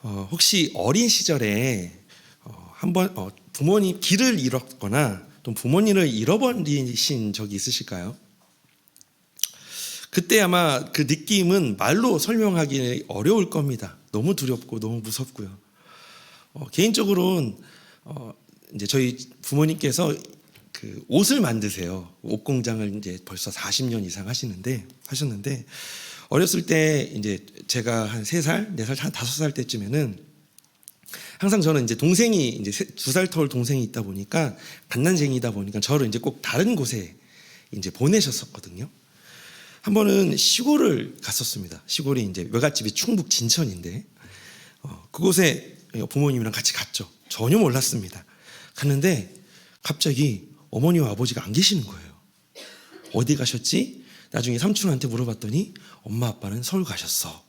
혹시 어린 시절에 한번 부모님 길을 잃었거나 또 부모님을 잃어버리신 적이 있으실까요? 그때 아마 그 느낌은 말로 설명하기 어려울 겁니다. 너무 두렵고 너무 무섭고요. 개인적으로는 이제 저희 부모님께서 그 옷을 만드세요. 옷 공장을 이제 벌써 40년 이상 하셨는데 어렸을 때 이제 제가 한 3살, 4살, 한 5살 때쯤에는 항상 저는 이제 동생이 이제 2살 터울 동생이 있다 보니까 갓난쟁이다 보니까 저를 이제 꼭 다른 곳에 이제 보내셨었거든요. 한 번은 시골을 갔었습니다. 시골이 이제 외갓집이 충북 진천인데 그곳에 부모님이랑 같이 갔죠. 전혀 몰랐습니다. 갔는데 갑자기 어머니와 아버지가 안 계시는 거예요. 어디 가셨지? 나중에 삼촌한테 물어봤더니 엄마 아빠는 서울 가셨어.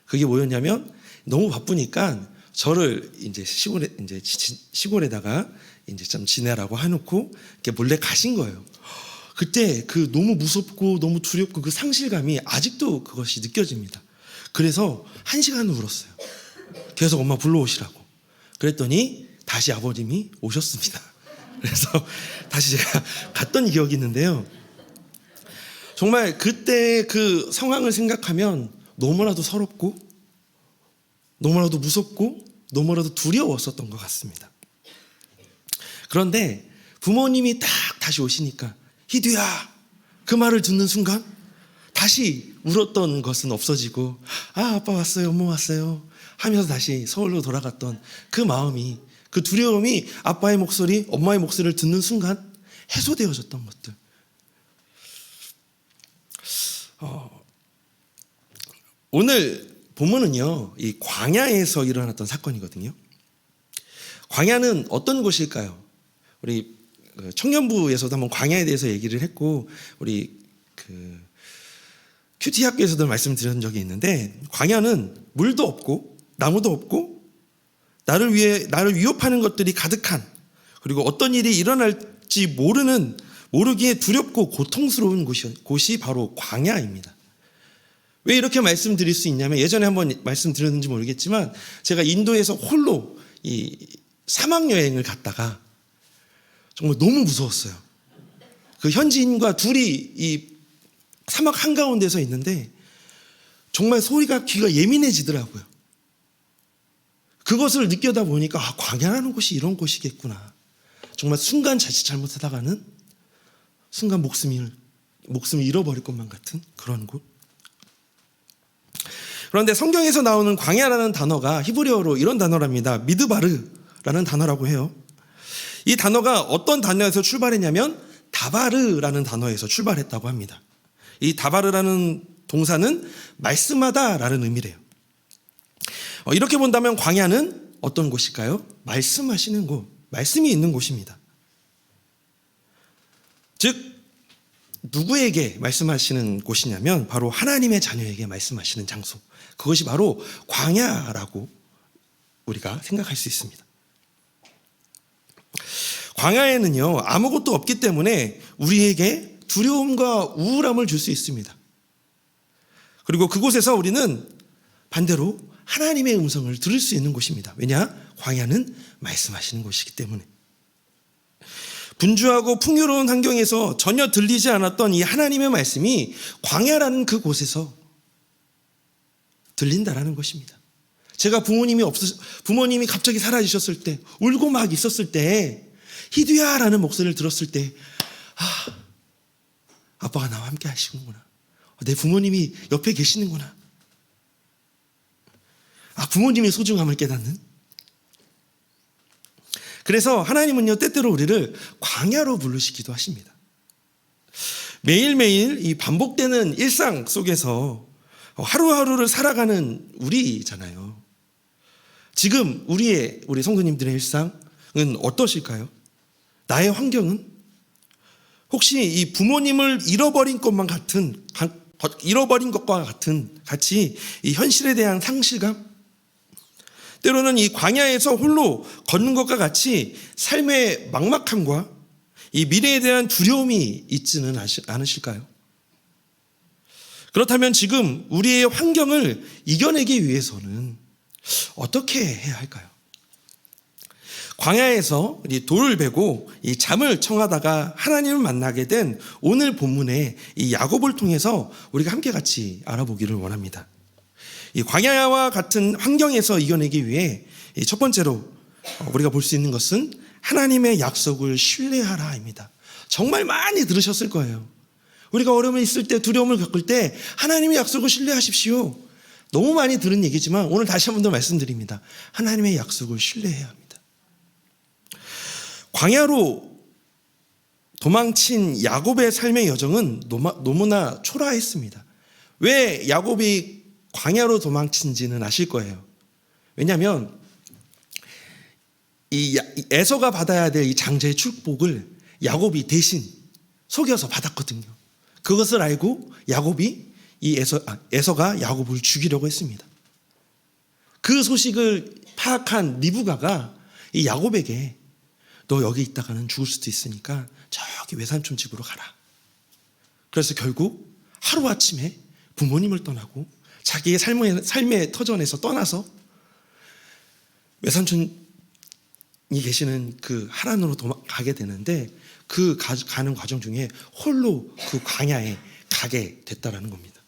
그게 뭐였냐면 너무 바쁘니까 저를 이제 시골에다가 이제 좀 지내라고 해놓고 이렇게 몰래 가신 거예요. 그때 그 너무 무섭고 너무 두렵고 그 상실감이 아직도 그것이 느껴집니다. 그래서 1시간을 울었어요. 계속 엄마 불러오시라고. 그랬더니 다시 아버님이 오셨습니다. 그래서 다시 제가 갔던 기억이 있는데요. 정말 그때 그 상황을 생각하면 너무나도 서럽고 너무나도 무섭고 너무나도 두려웠었던 것 같습니다. 그런데 부모님이 딱 다시 오시니까 희두야, 그 말을 듣는 순간 다시 울었던 것은 없어지고 아빠 왔어요, 엄마 왔어요 하면서 다시 서울로 돌아갔던 그 마음이, 그 두려움이 아빠의 목소리, 엄마의 목소리를 듣는 순간 해소되어졌던 것들. 오늘 본문은요, 이 광야에서 일어났던 사건이거든요. 광야는 어떤 곳일까요? 우리 청년부에서도 한번 광야에 대해서 얘기를 했고, 우리 큐티 학교에서도 말씀드린 적이 있는데, 광야는 물도 없고 나무도 없고 나를 위협하는 것들이 가득한, 그리고 어떤 일이 일어날지 모르기에 두렵고 고통스러운 곳이 바로 광야입니다. 왜 이렇게 말씀드릴 수 있냐면, 예전에 한번 말씀드렸는지 모르겠지만 제가 인도에서 홀로 이 사막 여행을 갔다가 정말 너무 무서웠어요. 그 현지인과 둘이 이 사막 한가운데서 있는데 정말 귀가 예민해지더라고요. 그것을 느껴다 보니까 광야라는 곳이 이런 곳이겠구나. 정말 순간 자칫 잘못하다가는 순간 목숨을 잃어버릴 것만 같은 그런 곳. 그런데 성경에서 나오는 광야라는 단어가 히브리어로 이런 단어랍니다. 미드바르라는 단어라고 해요. 이 단어가 어떤 단어에서 출발했냐면 다바르라는 단어에서 출발했다고 합니다. 이 다바르라는 동사는 말씀하다라는 의미래요. 이렇게 본다면 광야는 어떤 곳일까요? 말씀하시는 곳, 말씀이 있는 곳입니다. 즉 누구에게 말씀하시는 곳이냐면 바로 하나님의 자녀에게 말씀하시는 장소, 그것이 바로 광야라고 우리가 생각할 수 있습니다. 광야에는요, 아무것도 없기 때문에 우리에게 두려움과 우울함을 줄 수 있습니다. 그리고 그곳에서 우리는 반대로 하나님의 음성을 들을 수 있는 곳입니다. 왜냐? 광야는 말씀하시는 곳이기 때문에. 분주하고 풍요로운 환경에서 전혀 들리지 않았던 이 하나님의 말씀이 광야라는 그곳에서 들린다라는 것입니다. 제가 부모님이 갑자기 사라지셨을 때, 울고 막 있었을 때, 희두야라는 목소리를 들었을 때, 아빠가 나와 함께 하시는구나. 내 부모님이 옆에 계시는구나. 부모님의 소중함을 깨닫는. 그래서 하나님은요, 때때로 우리를 광야로 부르시기도 하십니다. 매일매일 이 반복되는 일상 속에서 하루하루를 살아가는 우리잖아요. 지금 우리 성도님들의 일상은 어떠실까요? 나의 환경은? 혹시 이 부모님을 잃어버린 것과 같이 이 현실에 대한 상실감? 때로는 이 광야에서 홀로 걷는 것과 같이 삶의 막막함과 이 미래에 대한 두려움이 있지는 않으실까요? 그렇다면 지금 우리의 환경을 이겨내기 위해서는 어떻게 해야 할까요? 광야에서 이 돌을 베고 이 잠을 청하다가 하나님을 만나게 된 오늘 본문의 이 야곱을 통해서 우리가 함께 같이 알아보기를 원합니다. 이 광야와 같은 환경에서 이겨내기 위해 첫 번째로 우리가 볼 수 있는 것은 하나님의 약속을 신뢰하라입니다. 정말 많이 들으셨을 거예요. 우리가 어려움이 있을 때, 두려움을 겪을 때 하나님의 약속을 신뢰하십시오. 너무 많이 들은 얘기지만 오늘 다시 한 번 더 말씀드립니다. 하나님의 약속을 신뢰해야 합니다. 광야로 도망친 야곱의 삶의 여정은 너무나 초라했습니다. 왜 야곱이 광야로 도망친지는 아실 거예요. 왜냐하면 이 에서가 받아야 될 이 장자의 축복을 야곱이 대신 속여서 받았거든요. 그것을 알고 야곱이 에서가 야곱을 죽이려고 했습니다. 그 소식을 파악한 리브가가 이 야곱에게 너 여기 있다가는 죽을 수도 있으니까 저기 외삼촌 집으로 가라. 그래서 결국 하루아침에 부모님을 떠나고 자기의 삶의 터전에서 떠나서 외삼촌이 계시는 그 하란으로 가게 되는데 그 가는 과정 중에 홀로 그 광야에 가게 됐다라는 겁니다.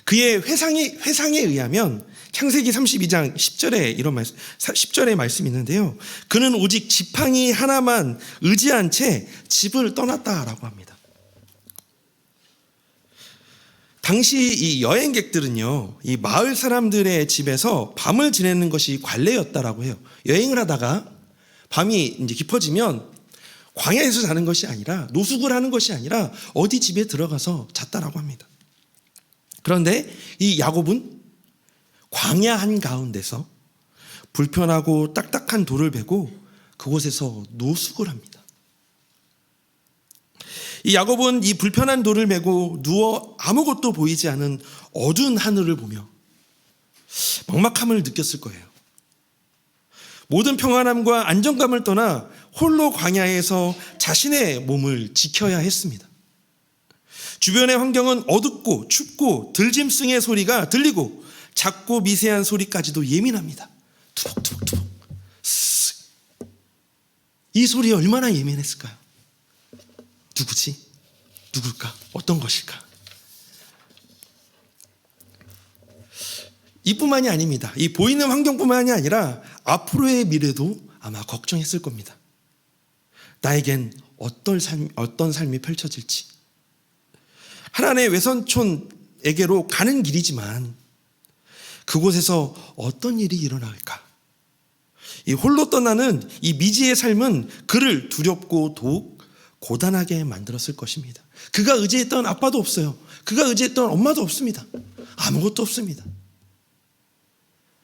그의 회상에 의하면 창세기 32장 10절에 이런 말씀, 10절의 말씀이 있는데요. 그는 오직 지팡이 하나만 의지한 채 집을 떠났다라고 합니다. 당시 이 여행객들은요, 이 마을 사람들의 집에서 밤을 지내는 것이 관례였다라고 해요. 여행을 하다가 밤이 이제 깊어지면 광야에서 자는 것이 아니라 노숙을 하는 것이 아니라 어디 집에 들어가서 잤다라고 합니다. 그런데 이 야곱은 광야 한가운데서 불편하고 딱딱한 돌을 베고 그곳에서 노숙을 합니다. 이 야곱은 이 불편한 돌을 메고 누워 아무것도 보이지 않은 어두운 하늘을 보며 막막함을 느꼈을 거예요. 모든 평안함과 안정감을 떠나 홀로 광야에서 자신의 몸을 지켜야 했습니다. 주변의 환경은 어둡고 춥고 들짐승의 소리가 들리고 작고 미세한 소리까지도 예민합니다. 투벅투벅투벅. 이 소리에 얼마나 예민했을까요? 누구지? 누굴까? 어떤 것일까? 이뿐만이 아닙니다. 이 보이는 환경뿐만이 아니라 앞으로의 미래도 아마 걱정했을 겁니다. 나에겐 어떤 삶이 펼쳐질지. 하나님의 외삼촌에게로 가는 길이지만 그곳에서 어떤 일이 일어날까? 이 홀로 떠나는 이 미지의 삶은 그를 두렵고 더욱 고단하게 만들었을 것입니다. 그가 의지했던 아빠도 없어요. 그가 의지했던 엄마도 없습니다. 아무것도 없습니다.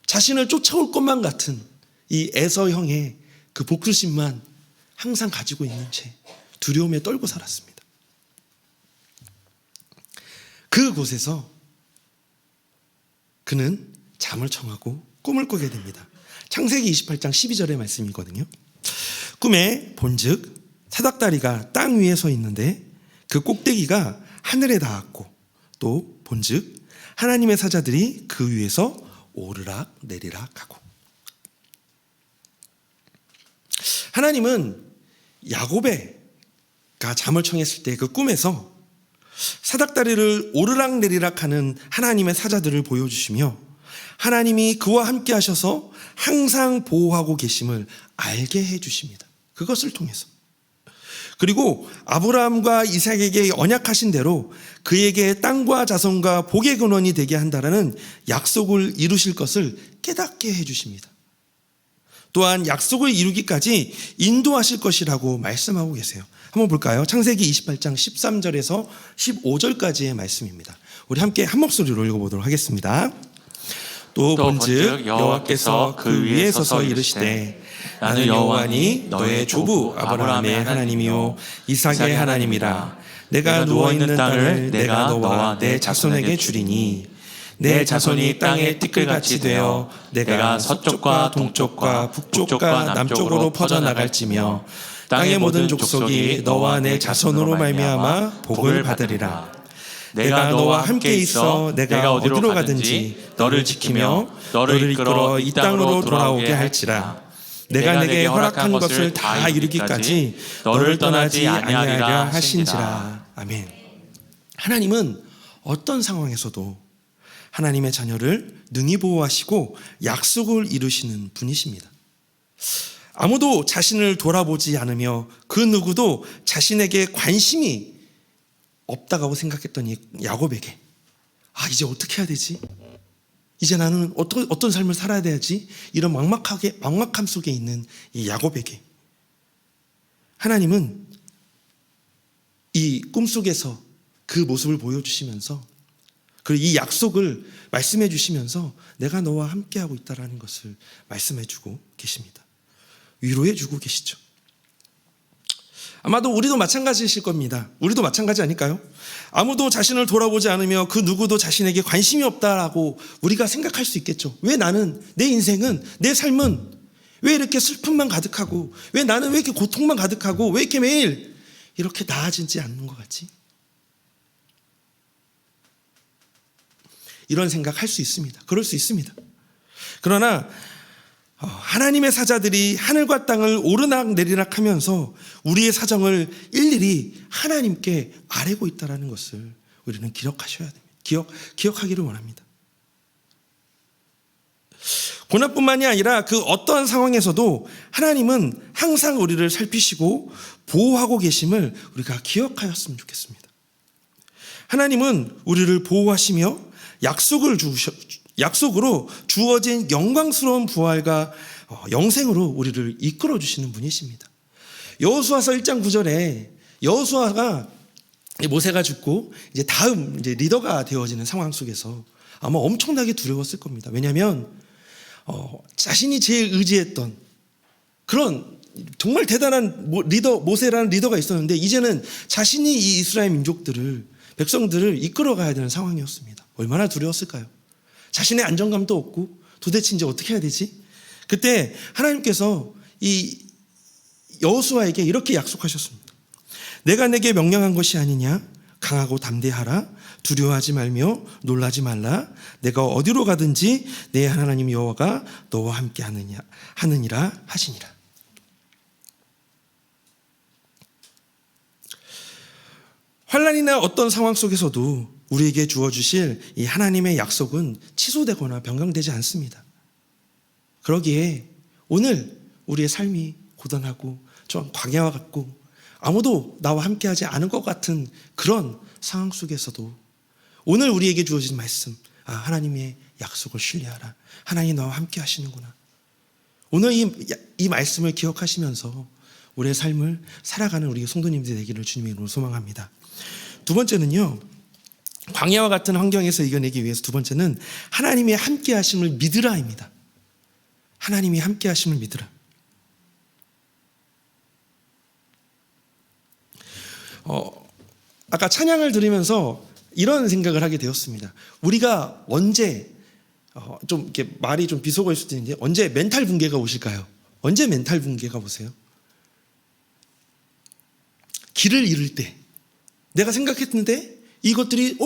자신을 쫓아올 것만 같은 이 에서형의 그 복수심만 항상 가지고 있는 채 두려움에 떨고 살았습니다. 그곳에서 그는 잠을 청하고 꿈을 꾸게 됩니다. 창세기 28장 12절의 말씀이거든요. 꿈에 본즉 사닥다리가 땅 위에 서 있는데 그 꼭대기가 하늘에 닿았고 또 본즉 하나님의 사자들이 그 위에서 오르락 내리락 하고. 하나님은 야곱가 잠을 청했을 때 그 꿈에서 사닥다리를 오르락 내리락 하는 하나님의 사자들을 보여주시며 하나님이 그와 함께 하셔서 항상 보호하고 계심을 알게 해주십니다. 그것을 통해서. 그리고 아브라함과 이삭에게 언약하신 대로 그에게 땅과 자손과 복의 근원이 되게 한다라는 약속을 이루실 것을 깨닫게 해주십니다. 또한 약속을 이루기까지 인도하실 것이라고 말씀하고 계세요. 한번 볼까요? 창세기 28장 13절에서 15절까지의 말씀입니다. 우리 함께 한 목소리로 읽어보도록 하겠습니다. 또 본즉 여호와께서 그 위에 서서 이르시되 나는 여호와니 너의 조부 아브라함의 하나님이요 이삭의 하나님이라. 내가 누워있는 땅을 내가 너와 내 자손에게 주리니 내 자손이 땅의 티끌같이 되어 내가 서쪽과 동쪽과 북쪽과 남쪽으로 퍼져나갈지며 땅의 모든 족속이 너와 내 자손으로 말미암아 복을 받으리라. 내가 너와 함께 있어 내가 어디로 가든지 너를 지키며 너를 이끌어 이 땅으로 돌아오게 할지라. 내가 내게 허락한 것을 다 이루기까지 너를 떠나지 아니하리라 하신지라. 아멘. 하나님은 어떤 상황에서도 하나님의 자녀를 능히 보호하시고 약속을 이루시는 분이십니다. 아무도 자신을 돌아보지 않으며 그 누구도 자신에게 관심이 없다고 생각했던 이 야곱에게 이제 어떻게 해야 되지? 이제 나는 어떤 삶을 살아야 되지? 이런 막막함 속에 있는 이 야곱에게 하나님은 이 꿈속에서 그 모습을 보여주시면서 그리고 이 약속을 말씀해 주시면서 내가 너와 함께하고 있다는 것을 말씀해 주고 계십니다. 위로해 주고 계시죠. 아마도 우리도 마찬가지이실 겁니다. 우리도 마찬가지 아닐까요? 아무도 자신을 돌아보지 않으며 그 누구도 자신에게 관심이 없다라고 우리가 생각할 수 있겠죠. 왜 나는, 내 인생은, 내 삶은 왜 이렇게 슬픔만 가득하고, 왜 나는 왜 이렇게 고통만 가득하고, 왜 이렇게 매일 이렇게 나아지지 않는 것 같지? 이런 생각할 수 있습니다. 그럴 수 있습니다. 그러나 하나님의 사자들이 하늘과 땅을 오르락 내리락 하면서 우리의 사정을 일일이 하나님께 아뢰고 있다는 것을 우리는 기억하셔야 됩니다. 기억하기를 원합니다. 고난뿐만이 아니라 그 어떠한 상황에서도 하나님은 항상 우리를 살피시고 보호하고 계심을 우리가 기억하였으면 좋겠습니다. 하나님은 우리를 보호하시며 약속으로 주어진 영광스러운 부활과 영생으로 우리를 이끌어 주시는 분이십니다. 여호수아서 1장 9절에 여호수아가 모세가 죽고 이제 다음 리더가 되어지는 상황 속에서 아마 엄청나게 두려웠을 겁니다. 왜냐하면 자신이 제일 의지했던 그런 정말 대단한 모세라는 리더가 있었는데 이제는 자신이 이 이스라엘 백성들을 이끌어가야 되는 상황이었습니다. 얼마나 두려웠을까요? 자신의 안정감도 없고 도대체 이제 어떻게 해야 되지? 그때 하나님께서 이 여호수아에게 이렇게 약속하셨습니다. 내가 내게 명령한 것이 아니냐? 강하고 담대하라. 두려워하지 말며 놀라지 말라. 내가 어디로 가든지 내 하나님 여호와가 너와 함께 하느니라 하시니라. 환난이나 어떤 상황 속에서도 우리에게 주어주실 이 하나님의 약속은 취소되거나 변경되지 않습니다. 그러기에 오늘 우리의 삶이 고단하고 좀 광야와 같고 아무도 나와 함께하지 않을 것 같은 그런 상황 속에서도 오늘 우리에게 주어진 말씀, 하나님의 약속을 신뢰하라. 하나님이 나와 함께 하시는구나. 오늘 이 말씀을 기억하시면서 우리의 삶을 살아가는 우리 성도님들이 되기를 주님의 이름으로 소망합니다. 두 번째는요, 광야와 같은 환경에서 이겨내기 위해서 두 번째는 하나님의 함께 하심을 믿으라입니다. 하나님이 함께 하심을 믿으라. 아까 찬양을 들으면서 이런 생각을 하게 되었습니다. 우리가 언제 좀 이렇게 말이 좀 비속어일 수도 있는데 언제 멘탈 붕괴가 오실까요? 언제 멘탈 붕괴가 오세요? 길을 잃을 때, 내가 생각했는데 이것들이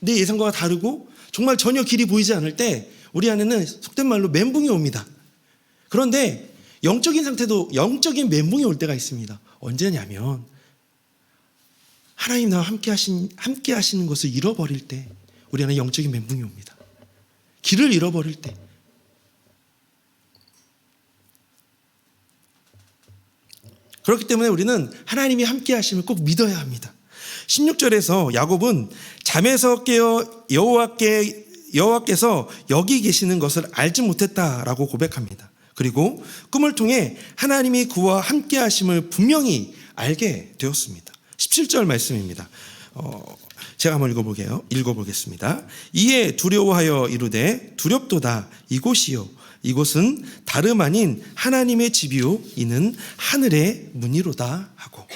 내 예상과 다르고 정말 전혀 길이 보이지 않을 때 우리 안에는 속된 말로 멘붕이 옵니다. 그런데 영적인 상태도 영적인 멘붕이 올 때가 있습니다. 언제냐면 하나님 나와 함께 하시는 것을 잃어버릴 때 우리 안에 영적인 멘붕이 옵니다. 길을 잃어버릴 때. 그렇기 때문에 우리는 하나님이 함께 하심을 꼭 믿어야 합니다. 16절에서 야곱은 잠에서 깨어 여호와께서 여기 계시는 것을 알지 못했다라고 고백합니다. 그리고 꿈을 통해 하나님이 그와 함께 하심을 분명히 알게 되었습니다. 17절 말씀입니다. 제가 한번 읽어보겠습니다. 이에 두려워하여 이르되 두렵도다. 이곳이요 이곳은 다름 아닌 하나님의 집이요 이는 하늘의 문이로다 하고,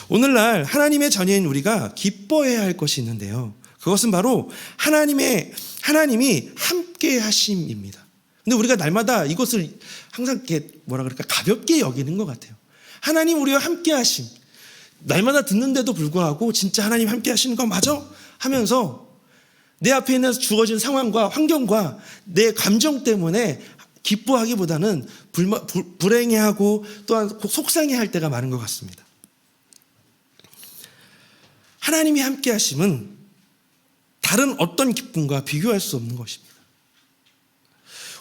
오늘날 하나님의 자녀인 우리가 기뻐해야 할 것이 있는데요, 그것은 바로 하나님이 함께 하심입니다. 근데 우리가 날마다 이것을 항상 이렇게 가볍게 여기는 것 같아요. 하나님 우리와 함께 하심, 날마다 듣는데도 불구하고 진짜 하나님 함께 하시는 거 맞아? 하면서 내 앞에 있는 주어진 상황과 환경과 내 감정 때문에 기뻐하기보다는 불행해하고 또한 속상해할 때가 많은 것 같습니다. 하나님이 함께 하심은 다른 어떤 기쁨과 비교할 수 없는 것입니다.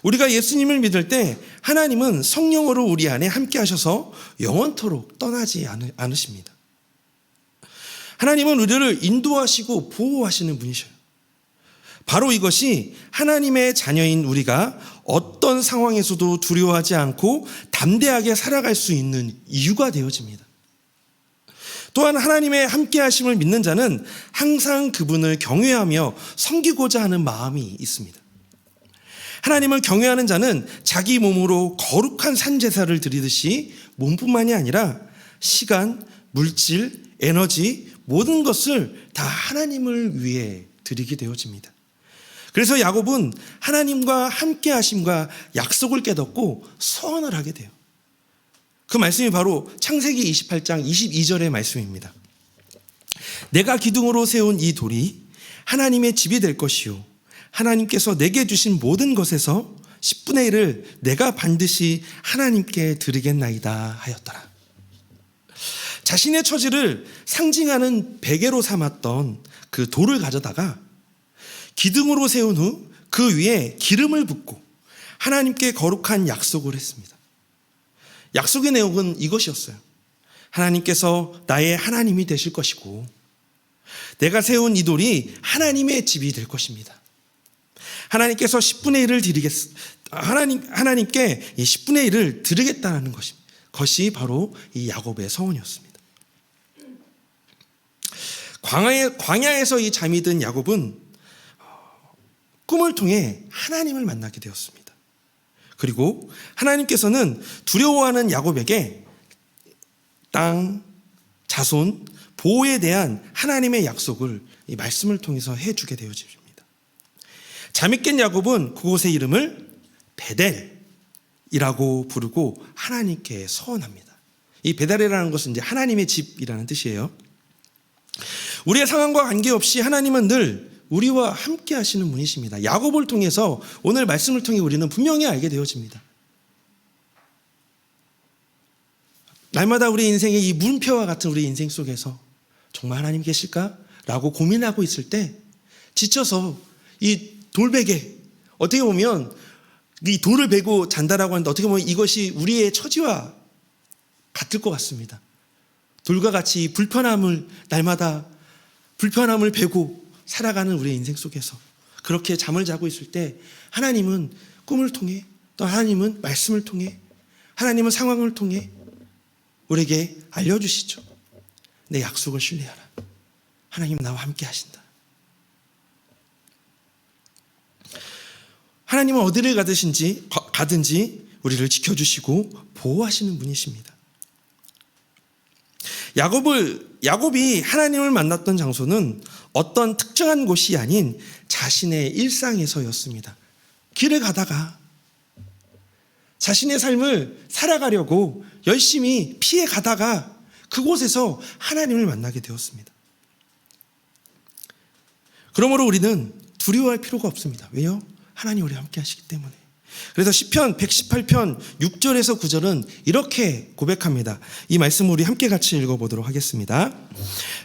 우리가 예수님을 믿을 때 하나님은 성령으로 우리 안에 함께 하셔서 영원토록 떠나지 않으십니다. 하나님은 우리를 인도하시고 보호하시는 분이셔요. 바로 이것이 하나님의 자녀인 우리가 어떤 상황에서도 두려워하지 않고 담대하게 살아갈 수 있는 이유가 되어집니다. 또한 하나님의 함께하심을 믿는 자는 항상 그분을 경외하며 섬기고자 하는 마음이 있습니다. 하나님을 경외하는 자는 자기 몸으로 거룩한 산제사를 드리듯이 몸뿐만이 아니라 시간, 물질, 에너지 모든 것을 다 하나님을 위해 드리게 되어집니다. 그래서 야곱은 하나님과 함께하심과 약속을 깨닫고 소원을 하게 돼요. 그 말씀이 바로 창세기 28장 22절의 말씀입니다. 내가 기둥으로 세운 이 돌이 하나님의 집이 될 것이요 하나님께서 내게 주신 모든 것에서 10분의 1을 내가 반드시 하나님께 드리겠나이다 하였더라. 자신의 처지를 상징하는 베개로 삼았던 그 돌을 가져다가 기둥으로 세운 후 그 위에 기름을 붓고 하나님께 거룩한 약속을 했습니다. 약속의 내용은 이것이었어요. 하나님께서 나의 하나님이 되실 것이고 내가 세운 이 돌이 하나님의 집이 될 것입니다. 하나님께서 10분의 1을 하나님께 이 10분의 1을 드리겠다는 것입니다. 그것이 바로 이 야곱의 서원이었습니다. 광야에서 이 잠이 든 야곱은 꿈을 통해 하나님을 만나게 되었습니다. 그리고 하나님께서는 두려워하는 야곱에게 땅, 자손, 보호에 대한 하나님의 약속을 이 말씀을 통해서 해주게 되어집니다. 잠이 깬 야곱은 그곳의 이름을 베델이라고 부르고 하나님께 서원합니다. 이 베델이라는 것은 이제 하나님의 집이라는 뜻이에요. 우리의 상황과 관계없이 하나님은 늘 우리와 함께 하시는 분이십니다. 야곱을 통해서 오늘 말씀을 통해 우리는 분명히 알게 되어집니다. 날마다 우리 인생의 이 물음표와 같은 우리 인생 속에서 정말 하나님 계실까? 라고 고민하고 있을 때 지쳐서 이 돌베개, 어떻게 보면 이 돌을 베고 잔다라고 하는데 어떻게 보면 이것이 우리의 처지와 같을 것 같습니다. 돌과 같이 날마다 불편함을 베고 살아가는 우리의 인생 속에서 그렇게 잠을 자고 있을 때 하나님은 꿈을 통해 또 하나님은 말씀을 통해 하나님은 상황을 통해 우리에게 알려주시죠. 내 약속을 신뢰하라. 하나님은 나와 함께 하신다. 하나님은 어디를 가든지 우리를 지켜주시고 보호하시는 분이십니다. 야곱이 하나님을 만났던 장소는 어떤 특정한 곳이 아닌 자신의 일상에서였습니다. 길을 가다가 자신의 삶을 살아가려고 열심히 피해 가다가 그곳에서 하나님을 만나게 되었습니다. 그러므로 우리는 두려워할 필요가 없습니다. 왜요? 하나님 우리와 함께 하시기 때문에. 그래서 시편 118편 6절에서 9절은 이렇게 고백합니다. 이 말씀 우리 함께 같이 읽어보도록 하겠습니다.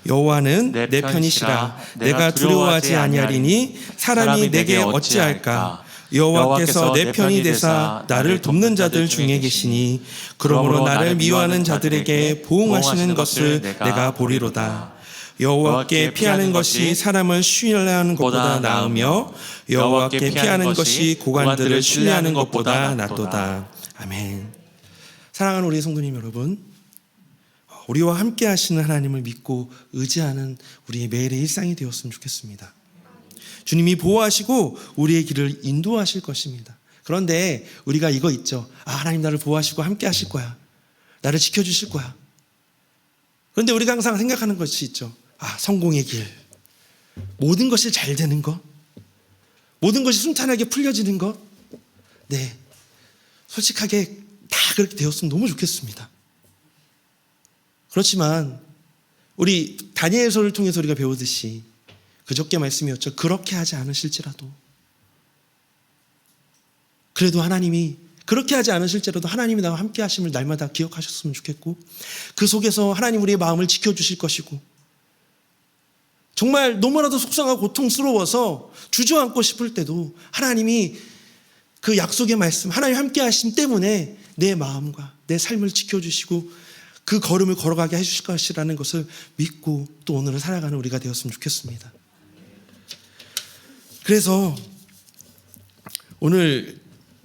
여호와는 내 편이시라. 내가 두려워하지 아니하리니 사람이 내게 어찌할까. 여호와께서 내 편이 되사 나를 돕는 자들 중에 계시니 그러므로 나를 미워하는 자들에게 보응하시는 것을 내가 보리로다. 여호와께 피하는 것이 사람을 신뢰하는 것보다 나으며 여호와께 피하는 것이 고관들을 신뢰하는 것보다 낫도다. 아멘. 사랑하는 우리 성도님 여러분, 우리와 함께 하시는 하나님을 믿고 의지하는 우리의 매일의 일상이 되었으면 좋겠습니다. 주님이 보호하시고 우리의 길을 인도하실 것입니다. 그런데 우리가 이거 있죠. 하나님 나를 보호하시고 함께 하실 거야. 나를 지켜주실 거야. 그런데 우리가 항상 생각하는 것이 있죠. 성공의 길, 모든 것이 잘 되는 것, 모든 것이 순탄하게 풀려지는 것. 네, 솔직하게 다 그렇게 되었으면 너무 좋겠습니다. 그렇지만 우리 다니엘서를 통해서 우리가 배우듯이 그저께 말씀이었죠. 그렇게 하지 않으실지라도, 그래도 하나님이, 그렇게 하지 않으실지라도 하나님이 나와 함께 하심을 날마다 기억하셨으면 좋겠고, 그 속에서 하나님 우리의 마음을 지켜주실 것이고, 정말 너무나도 속상하고 고통스러워서 주저앉고 싶을 때도 하나님이 그 약속의 말씀, 하나님 함께 하심 때문에 내 마음과 내 삶을 지켜주시고 그 걸음을 걸어가게 해주실 것이라는 것을 믿고 또 오늘을 살아가는 우리가 되었으면 좋겠습니다. 그래서 오늘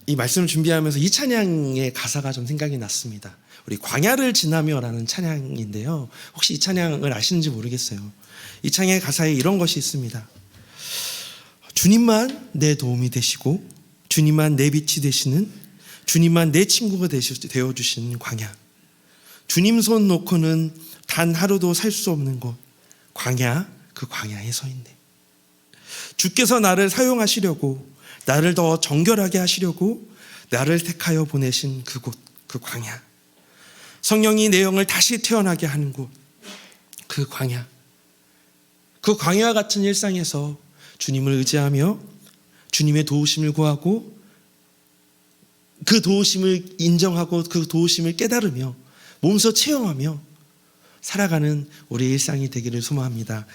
이 말씀을 준비하면서 이 찬양의 가사가 좀 생각이 났습니다. 우리 광야를 지나며라는 찬양인데요. 혹시 이 찬양을 아시는지 모르겠어요. 이 찬양의 가사에 이런 것이 있습니다. 주님만 내 도움이 되시고 주님만 내 빛이 되시는, 주님만 내 친구가 되어주신 광야. 주님 손 놓고는 단 하루도 살 수 없는 곳, 광야, 그 광야에 서 있네. 주께서 나를 사용하시려고, 나를 더 정결하게 하시려고 나를 택하여 보내신 그곳, 그 광야. 성령이 내 영을 다시 태어나게 하는 곳, 그 광야. 그 광야와 같은 일상에서 주님을 의지하며 주님의 도우심을 구하고 그 도우심을 인정하고 그 도우심을 깨달으며 몸소 체험하며 살아가는 우리의 일상이 되기를 소망합니다.